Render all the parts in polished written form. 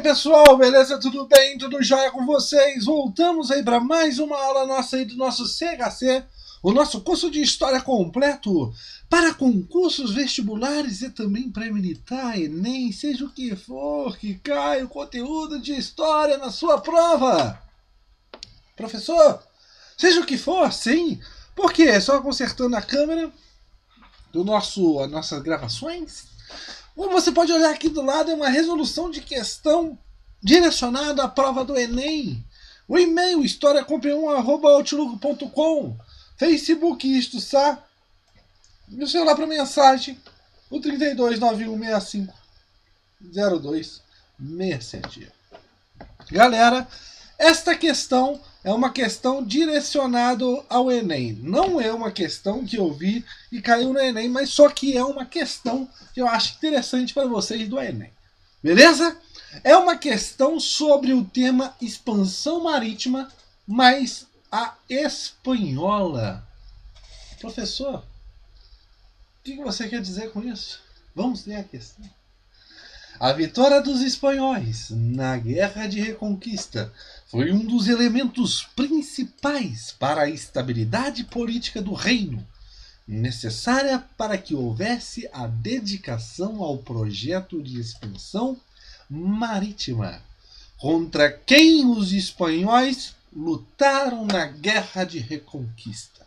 Pessoal, beleza? Tudo bem? Tudo jóia com vocês? Voltamos aí para mais uma aula nossa aí do nosso CHC, o nosso curso de História completo para concursos vestibulares e também para militar, Enem, seja o que for que caia o conteúdo de História na sua prova. Professor, seja o que for, sim. Por quê? Só consertando a câmera as nossas gravações. Como você pode olhar aqui do lado, é uma resolução de questão direcionada à prova do Enem. O e-mail historiacomp1@outlook.com, Facebook isto, tá? E o celular para mensagem, o 3291650267. Galera, esta questão é uma questão direcionada ao Enem. Não é uma questão que eu vi e caiu no Enem, mas só que é uma questão que eu acho interessante para vocês do Enem. Beleza? É uma questão sobre o tema expansão marítima, mas a espanhola. Professor, o que você quer dizer com isso? Vamos ler a questão. A vitória dos espanhóis na Guerra de Reconquista foi um dos elementos principais para a estabilidade política do reino, necessária para que houvesse a dedicação ao projeto de expansão marítima, contra quem os espanhóis lutaram na Guerra de Reconquista.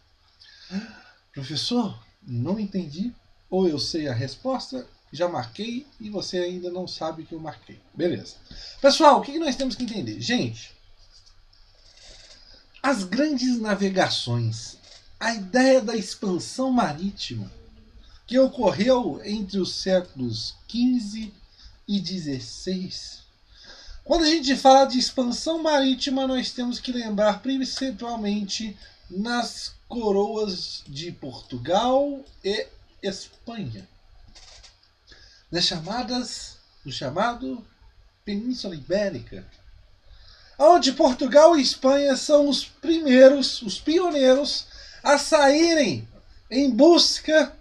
Professor, não entendi, ou eu sei a resposta, já marquei e você ainda não sabe que eu marquei. Beleza. Pessoal, o que nós temos que entender? Gente, as grandes navegações, a ideia da expansão marítima, que ocorreu entre os séculos XV e XVI. Quando a gente fala de expansão marítima, nós temos que lembrar principalmente nas coroas de Portugal e Espanha. No chamado Península Ibérica, onde Portugal e Espanha são os primeiros, os pioneiros a saírem em busca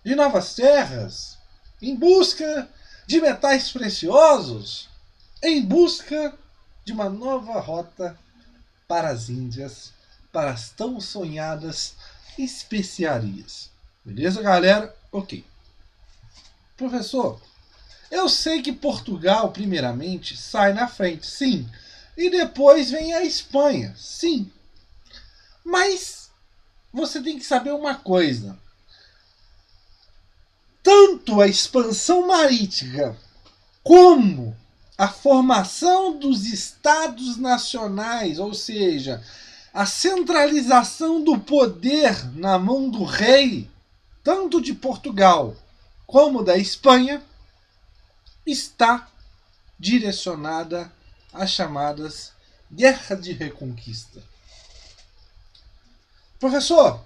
de novas terras, em busca de metais preciosos, em busca de uma nova rota para as Índias, para as tão sonhadas especiarias. Beleza, galera? Ok. Professor, eu sei que Portugal, primeiramente, sai na frente, sim. E depois vem a Espanha, sim. Mas você tem que saber uma coisa. Tanto a expansão marítima como a formação dos estados nacionais, ou seja, a centralização do poder na mão do rei, tanto de Portugal como da Espanha, está direcionada às chamadas Guerra de Reconquista. Professor,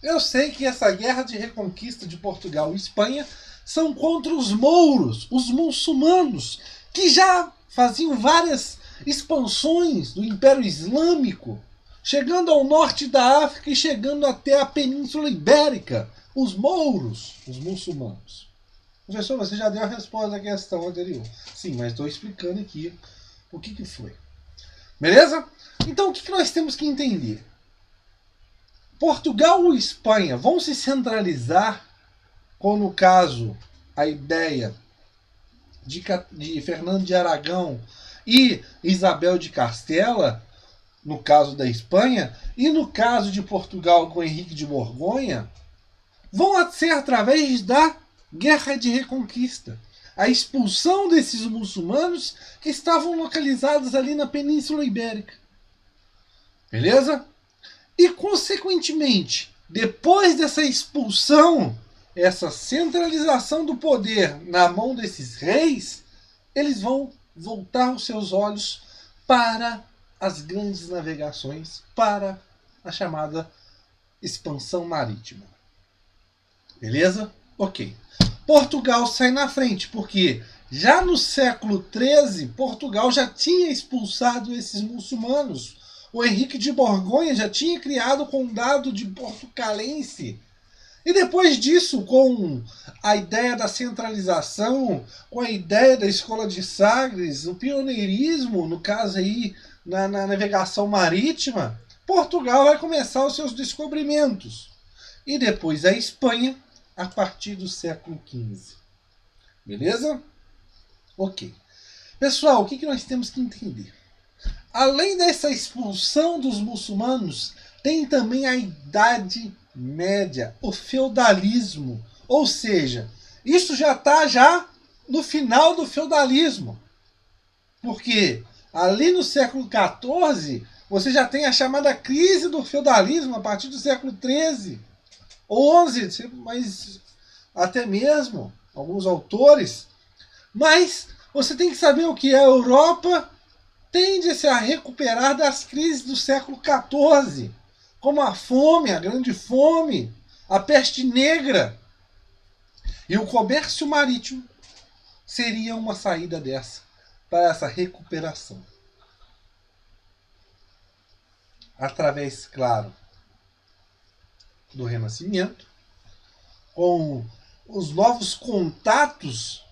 eu sei que essa Guerra de Reconquista de Portugal e Espanha são contra os mouros, os muçulmanos, que já faziam várias expansões do Império Islâmico, chegando ao norte da África e chegando até a Península Ibérica. Os mouros, os muçulmanos. Professor, você já deu a resposta da questão anterior. Sim, mas estou explicando aqui o que foi. Beleza? Então, o que nós temos que entender? Portugal e Espanha vão se centralizar com, no caso, a ideia de Fernando de Aragão e Isabel de Castela, no caso da Espanha, e no caso de Portugal com Henrique de Borgonha, vão ser através da Guerra de Reconquista. A expulsão desses muçulmanos que estavam localizados ali na Península Ibérica. Beleza? E, consequentemente, depois dessa expulsão, essa centralização do poder na mão desses reis, eles vão voltar os seus olhos para as grandes navegações, para a chamada expansão marítima. Beleza? Ok. Portugal sai na frente, porque já no século XIII, Portugal já tinha expulsado esses muçulmanos. O Henrique de Borgonha já tinha criado o condado de Portucalense. E depois disso, com a ideia da centralização, com a ideia da escola de Sagres, o pioneirismo, no caso aí, na navegação marítima, Portugal vai começar os seus descobrimentos. E depois a Espanha, a partir do século XV. Beleza? Ok. Pessoal, o que nós temos que entender? Além dessa expulsão dos muçulmanos, tem também a Idade Média, o feudalismo. Ou seja, isso já está já no final do feudalismo. Porque ali no século XIV, você já tem a chamada crise do feudalismo a partir do século XIII, XI, mas até mesmo alguns autores. Mas você tem que saber o que a Europa tende-se a recuperar das crises do século XIV, como a fome, a grande fome, a peste negra. E o comércio marítimo seria uma saída dessa, para essa recuperação. Através, claro, do Renascimento, com os novos contatos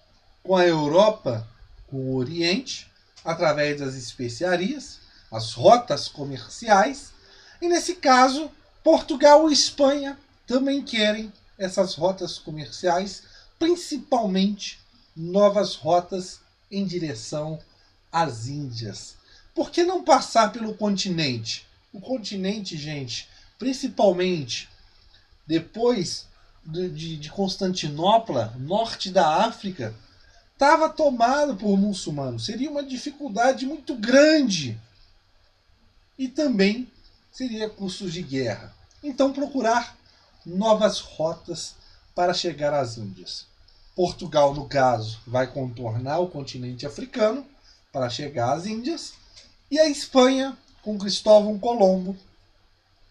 com a Europa, com o Oriente, através das especiarias, as rotas comerciais, e nesse caso, Portugal e Espanha também querem essas rotas comerciais, principalmente novas rotas em direção às Índias. Por que não passar pelo continente? O continente, gente, principalmente depois de Constantinopla, norte da África, estava tomado por muçulmanos. Seria uma dificuldade muito grande. E também seria custos de guerra. Então procurar novas rotas para chegar às Índias. Portugal, no caso, vai contornar o continente africano para chegar às Índias. E a Espanha, com Cristóvão Colombo,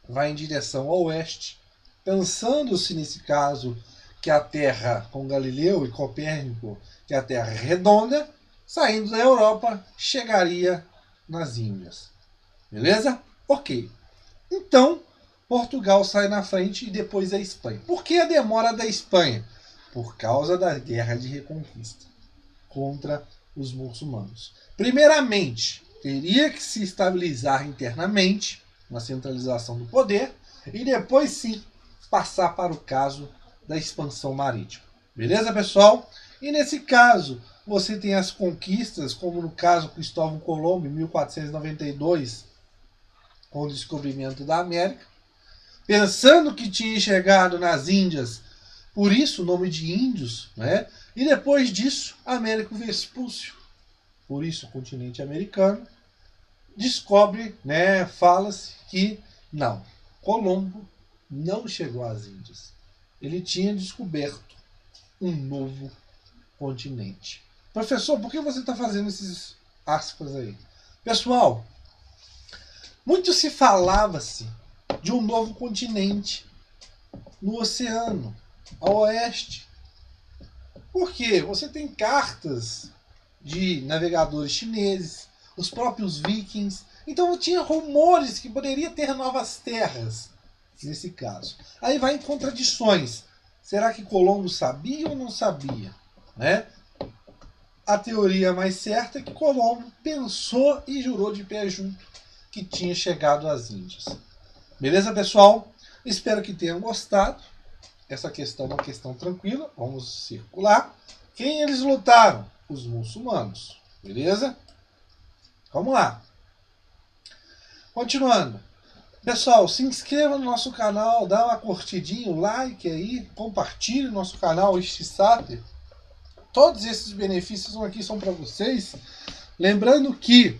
vai em direção ao oeste, pensando-se nesse caso que a Terra, com Galileu e Copérnico, que a Terra é redonda, saindo da Europa, chegaria nas Índias. Beleza? Ok. Então, Portugal sai na frente e depois a Espanha. Por que a demora da Espanha? Por causa da guerra de reconquista contra os muçulmanos. Primeiramente, teria que se estabilizar internamente, uma centralização do poder, e depois sim passar para o caso da expansão marítima. Beleza, pessoal? E nesse caso, você tem as conquistas, como no caso Cristóvão Colombo, em 1492, com o descobrimento da América, pensando que tinha chegado nas Índias, por isso o nome de índios, né? E depois disso, Américo Vespúcio, por isso o continente americano, descobre, né, fala-se que não, Colombo não chegou às Índias. Ele tinha descoberto um novo continente. Professor, por que você está fazendo esses aspas aí? Pessoal, muito se falava-se de um novo continente no oceano, ao oeste. Por quê? Você tem cartas de navegadores chineses, os próprios vikings. Então tinha rumores que poderia ter novas terras, nesse caso. Aí vai em contradições. Será que Colombo sabia ou não sabia? Né? A teoria mais certa é que Colombo pensou e jurou de pé junto que tinha chegado às Índias. Beleza, pessoal? Espero que tenham gostado. Essa questão é uma questão tranquila. Vamos circular. Quem eles lutaram? Os muçulmanos. Beleza? Vamos lá. Continuando. Pessoal, se inscreva no nosso canal, dá uma curtidinha, um like aí, compartilhe o nosso canal Sat. Todos esses benefícios aqui são para vocês. Lembrando que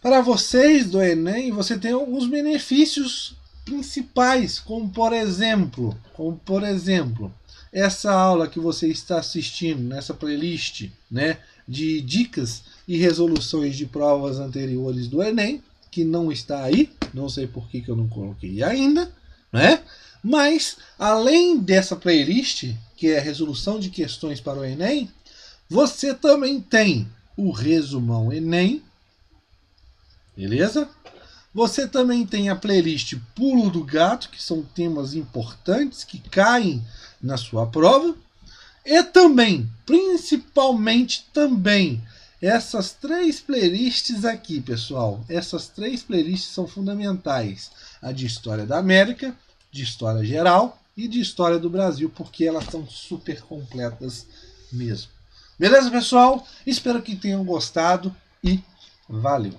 para vocês do Enem, você tem alguns benefícios principais, como por exemplo, essa aula que você está assistindo nessa playlist, né, de dicas e resoluções de provas anteriores do Enem, que não está aí, não sei por que eu não coloquei ainda, né? Mas, além dessa playlist, que é a resolução de questões para o Enem, você também tem o resumão Enem, beleza? Você também tem a playlist Pulo do Gato, que são temas importantes que caem na sua prova. E também, principalmente também, essas 3 playlists aqui, pessoal. Essas 3 playlists são fundamentais. A de História da América, de História Geral e de História do Brasil, porque elas são super completas mesmo. Beleza, pessoal? Espero que tenham gostado e valeu!